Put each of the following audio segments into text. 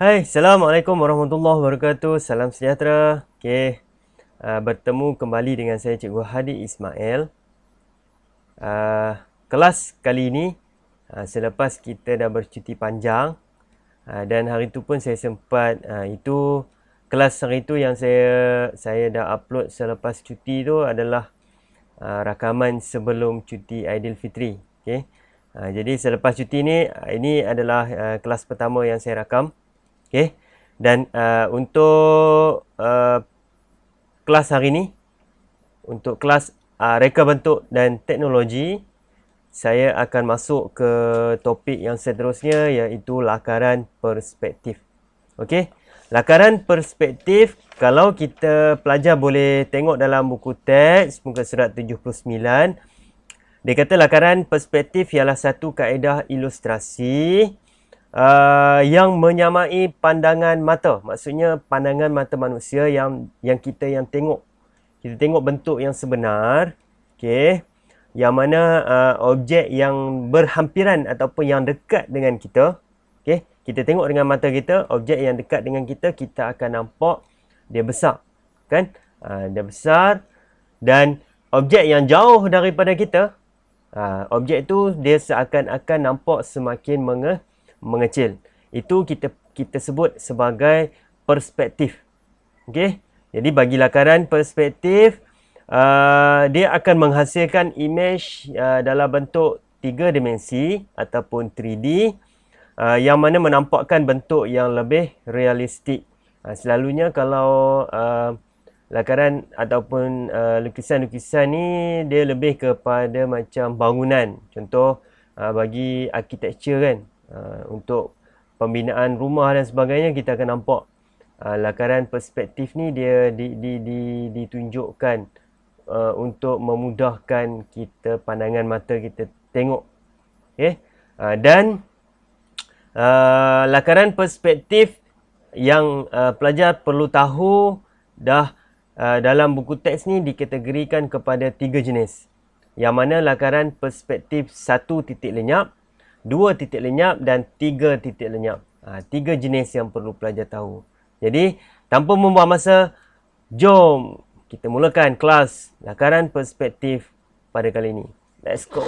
Hai, Assalamualaikum warahmatullahi wabarakatuh. Salam sejahtera. Bertemu kembali dengan saya Cikgu Hadi Ismail. Kelas kali ini, selepas kita dah bercuti panjang, dan hari tu pun saya sempat, itu kelas hari tu yang saya dah upload selepas cuti tu adalah rakaman sebelum cuti Aidilfitri. Jadi selepas cuti ni, ini adalah kelas pertama yang saya rakam. Dan untuk kelas hari ni, untuk kelas reka bentuk dan teknologi, saya akan masuk ke topik yang seterusnya, iaitu lakaran perspektif. Lakaran perspektif, kalau kita pelajar boleh tengok dalam buku teks muka surat 79, dia kata lakaran perspektif ialah satu kaedah ilustrasi yang menyamai pandangan mata. Maksudnya pandangan mata manusia yang kita tengok. Kita tengok bentuk yang sebenar, yang mana objek yang berhampiran ataupun yang dekat dengan kita, kita tengok dengan mata kita, objek yang dekat dengan kita, kita akan nampak dia besar, kan? Dia besar. Dan objek yang jauh daripada kita, objek tu dia seakan-akan nampak semakin mengecil. Itu kita sebut sebagai perspektif. Jadi bagi lakaran perspektif, dia akan menghasilkan imej dalam bentuk 3 dimensi ataupun 3D, yang mana menampakkan bentuk yang lebih realistik. Selalunya kalau lakaran ataupun lukisan-lukisan ni, dia lebih kepada macam bangunan. Contoh bagi architecture kan, untuk pembinaan rumah dan sebagainya, kita akan nampak lakaran perspektif ni dia ditunjukkan untuk memudahkan kita, pandangan mata kita tengok. Dan lakaran perspektif yang pelajar perlu tahu dalam buku teks ni dikategorikan kepada 3 jenis. Yang mana lakaran perspektif 1 titik lenyap, 2 titik lenyap dan 3 titik lenyap. 3 jenis yang perlu pelajar tahu. Jadi, tanpa membuang masa, jom kita mulakan kelas lakaran perspektif pada kali ini. Let's go!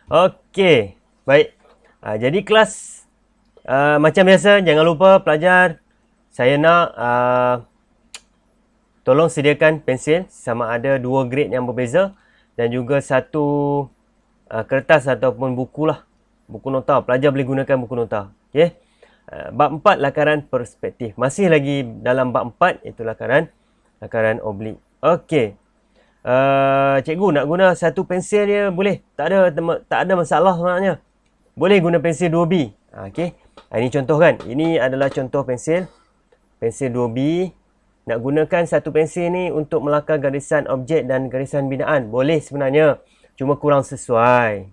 Okey, baik. Jadi kelas macam biasa, jangan lupa pelajar, saya nak tolong sediakan pensil, sama ada 2 grade yang berbeza, dan juga 1 kertas ataupun buku lah, buku nota. Pelajar boleh gunakan buku nota. Bab 4 lakaran perspektif. Masih lagi dalam bab 4, iaitu lakaran oblik. Okey. Cikgu nak guna 1 pensil dia boleh? Tak ada masalah sebenarnya. Boleh guna pensil 2B. Ini contoh kan. Ini adalah contoh pensil 2B. Nak gunakan 1 pensil ni untuk melakar garisan objek dan garisan binaan. Boleh sebenarnya. Cuma kurang sesuai.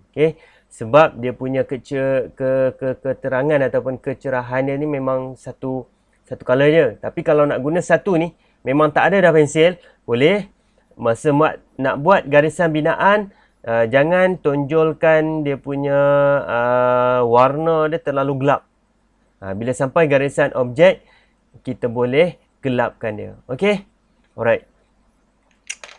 Sebab dia punya keterangan ataupun kecerahan dia ni memang satu color je. Tapi kalau nak guna 1 ni, memang tak ada dah pensil, boleh. Masa nak buat garisan binaan, jangan tonjolkan dia punya warna dia terlalu gelap. Bila sampai garisan objek, kita boleh gelapkan dia. Alright.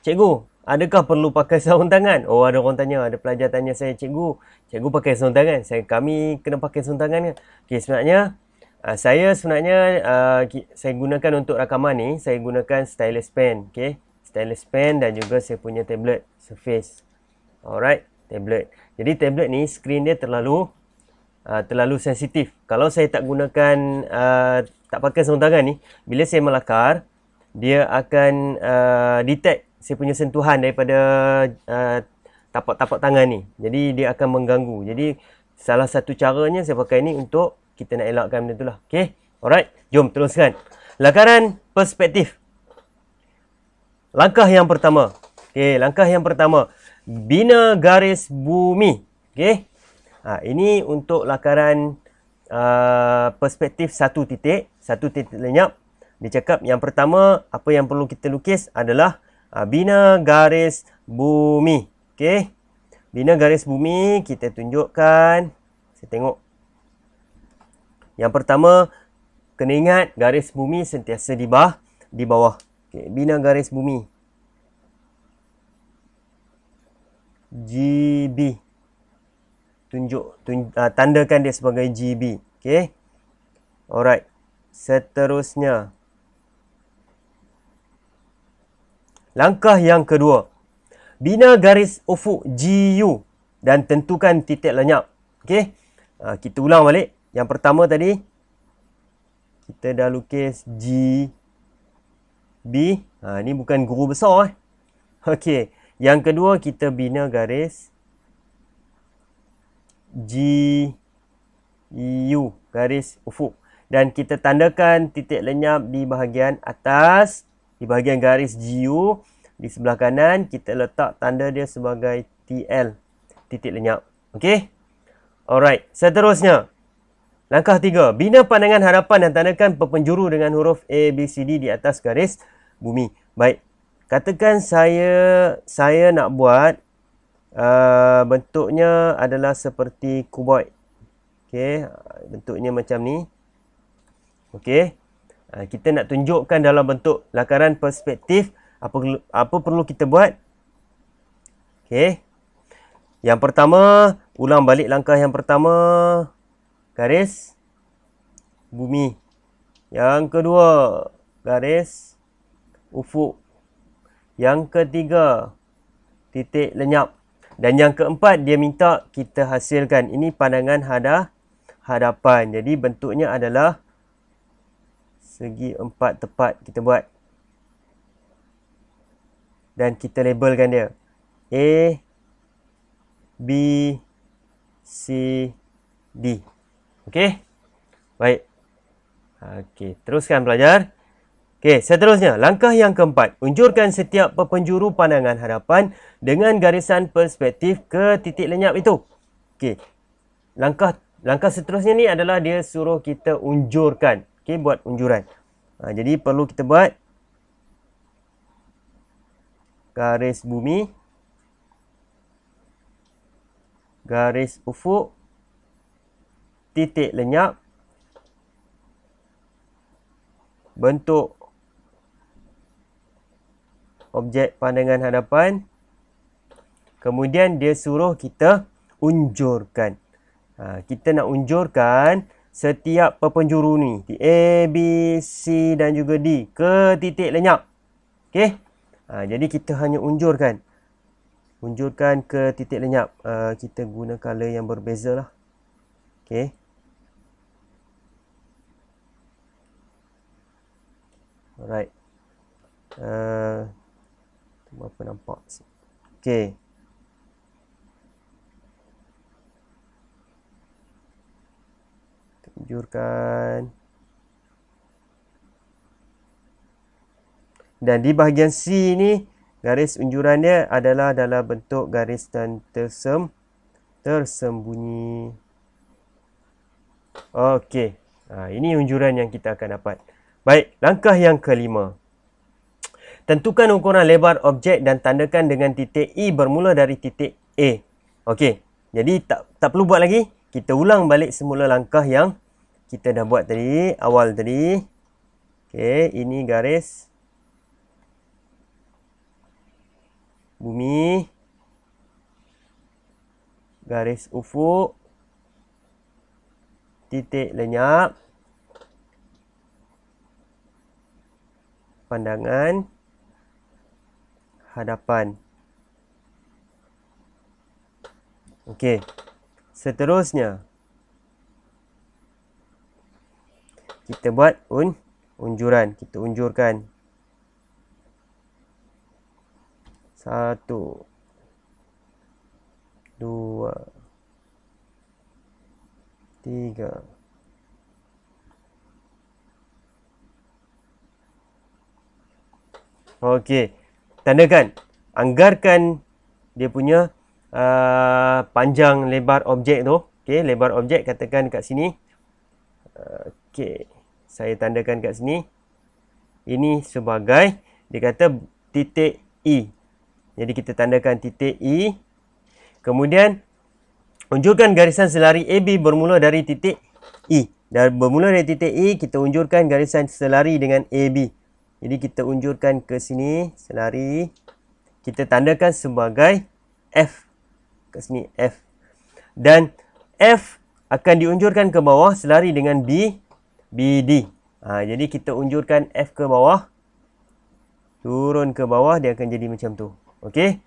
Cikgu, adakah perlu pakai sarung tangan? Oh, ada orang tanya, ada pelajar tanya saya, cikgu pakai sarung tangan? Kami kena pakai sarung tangan ke? Sebenarnya saya gunakan untuk rakaman ni, saya gunakan stylus pen. Stylus pen dan juga saya punya tablet Surface. Alright, tablet. Jadi tablet ni skrin dia terlalu sensitif. Kalau saya tak gunakan, tak pakai sarung tangan ni, bila saya melakar, dia akan detect saya punya sentuhan daripada tapak-tapak tangan ni. Jadi dia akan mengganggu. Jadi salah satu caranya saya pakai ni untuk kita nak elakkan benda tu lah. Alright, jom teruskan. Lakaran perspektif. Langkah yang pertama. Bina garis bumi. Ini untuk lakaran perspektif 1 titik lenyap. Dia cakap yang pertama, apa yang perlu kita lukis adalah bina garis bumi. Okey. Bina garis bumi, kita tunjukkan. Saya tengok. Yang pertama, kena ingat garis bumi sentiasa di bawah. Okey, bina garis bumi. GB. Tandakan dia sebagai GB. Okey. Alright. Seterusnya. Langkah yang kedua. Bina garis ufuk GU dan tentukan titik lenyap. Okey. Kita ulang balik. Yang pertama tadi kita dah lukis GB. Ni bukan guru besar Okey. Yang kedua kita bina garis GU, garis ufuk, dan kita tandakan titik lenyap di bahagian atas, di bahagian garis GU. Di sebelah kanan kita letak tanda dia sebagai TL, titik lenyap. Okey. Alright, seterusnya. Langkah 3, bina pandangan hadapan dan tandakan perpenjuru dengan huruf A, B, C, D di atas garis bumi. Baik. Katakan saya nak buat bentuknya adalah seperti kuboid. Okey, bentuknya macam ni. Okey. Kita nak tunjukkan dalam bentuk lakaran perspektif, apa perlu kita buat? Okey. Yang pertama, ulang balik langkah yang pertama, garis bumi. Yang kedua, garis ufuk. Yang ketiga, titik lenyap. Dan yang keempat, dia minta kita hasilkan. Ini pandangan hadapan. Jadi bentuknya adalah segi 4 tepat kita buat. Dan kita labelkan dia. A, B, C, D. Okey? Baik. Okey, teruskan belajar. Okey, seterusnya. Langkah yang keempat. Unjurkan setiap penjuru pandangan hadapan dengan garisan perspektif ke titik lenyap itu. Okey. Langkah seterusnya ni adalah dia suruh kita unjurkan. Okey, buat unjuran. Jadi perlu kita buat garis bumi, garis ufuk, titik lenyap, bentuk objek pandangan hadapan. Kemudian dia suruh kita unjurkan. Kita nak unjurkan setiap penjuru ni, A, B, C dan juga D ke titik lenyap. Okey. Jadi kita hanya unjurkan. Unjurkan ke titik lenyap. Kita guna color yang berbeza lah. Okey. Alright. Apa nampak? Okey. Unjurkan. Dan di bahagian C ni, garis unjuran dia adalah dalam bentuk garis dan tersembunyi. Okey. Ini unjuran yang kita akan dapat. Baik, langkah yang kelima. Tentukan ukuran lebar objek dan tandakan dengan titik E bermula dari titik A. Okey. Jadi tak perlu buat lagi. Kita ulang balik semula langkah yang kita dah buat tadi, awal tadi. Okey, ini garis bumi, garis ufuk, titik lenyap, pandangan hadapan. Okey. Seterusnya kita buat unjuran. Kita unjurkan. 1, 2, 3. Okey. Tandakan. Anggarkan dia punya panjang lebar objek tu. Okey, lebar objek katakan kat sini. Okey. Saya tandakan kat sini. ini sebagai, dia kata titik E. Jadi kita tandakan titik E. Kemudian unjurkan garisan selari AB bermula dari titik E. Dan bermula dari titik E, kita unjurkan garisan selari dengan AB. Jadi kita unjurkan ke sini selari. Kita tandakan sebagai F. Kat sini F. Dan F akan diunjurkan ke bawah selari dengan BD. Jadi kita unjurkan F ke bawah. Turun ke bawah, dia akan jadi macam tu. Okey?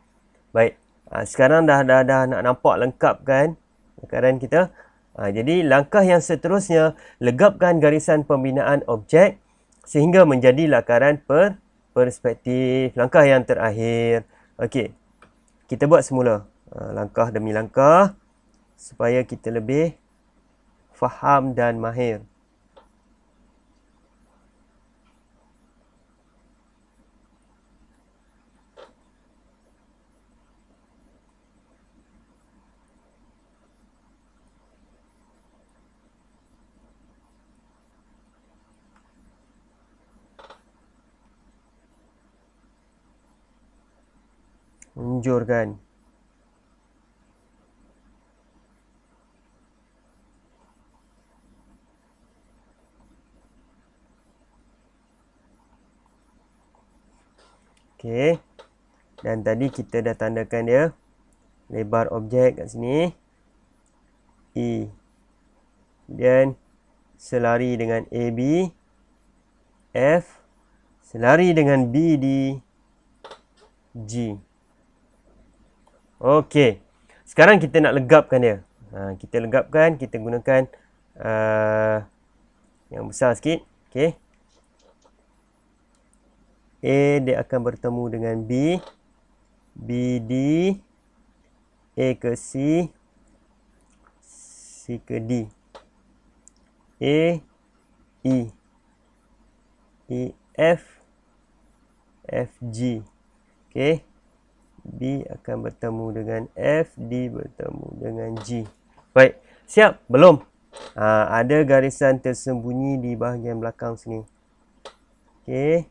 Baik. Sekarang dah nak nampak lengkap kan lakaran kita. Jadi langkah yang seterusnya, legapkan garisan pembinaan objek sehingga menjadi lakaran perspektif. Langkah yang terakhir. Okey. Kita buat semula. Langkah demi langkah supaya kita lebih faham dan mahir. Unjurkan. Okey. Dan tadi kita dah tandakan dia. Lebar objek kat sini. E. Kemudian selari dengan AB. F. Selari dengan BD. G. Okey. Sekarang kita nak legapkan dia. Kita legapkan, kita gunakan yang besar sikit. Okey. A dia akan bertemu dengan B. BD. A ke C. C ke D. A. E. E. F. F. G. Okey. B akan bertemu dengan F. D bertemu dengan G. Baik. Siap? Belum? Ada garisan tersembunyi di bahagian belakang sini. Okey.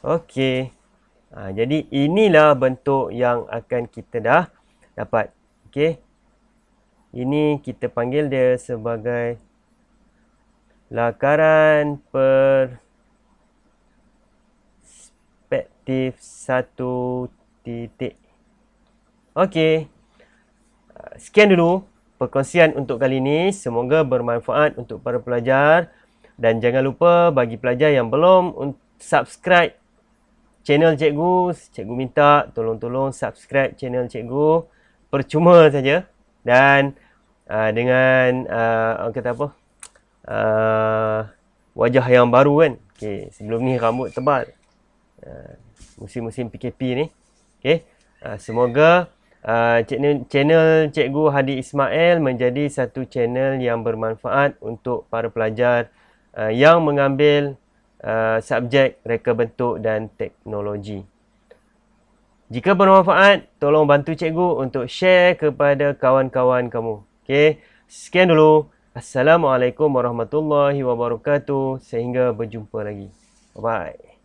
Okey. Jadi inilah bentuk yang akan kita dah dapat. Okey. Ini kita panggil dia sebagai lakaran perspektif satu titik. Okey. Sekian dulu perkongsian untuk kali ini. Semoga bermanfaat untuk para pelajar. Dan jangan lupa bagi pelajar yang belum subscribe channel cikgu, cikgu minta tolong-tolong subscribe channel cikgu. Percuma saja. Dan dengan orang kata apa? Wajah yang baru kan. Okay. Sebelum ni rambut tebal. Musim-musim PKP ni. Okay. Semoga channel Cikgu Hadi Ismail menjadi satu channel yang bermanfaat untuk para pelajar yang mengambil subjek reka bentuk dan teknologi. Jika bermanfaat, tolong bantu cikgu untuk share kepada kawan-kawan kamu. Okey, sekian dulu. Assalamualaikum warahmatullahi wabarakatuh. Sehingga berjumpa lagi. Bye-bye.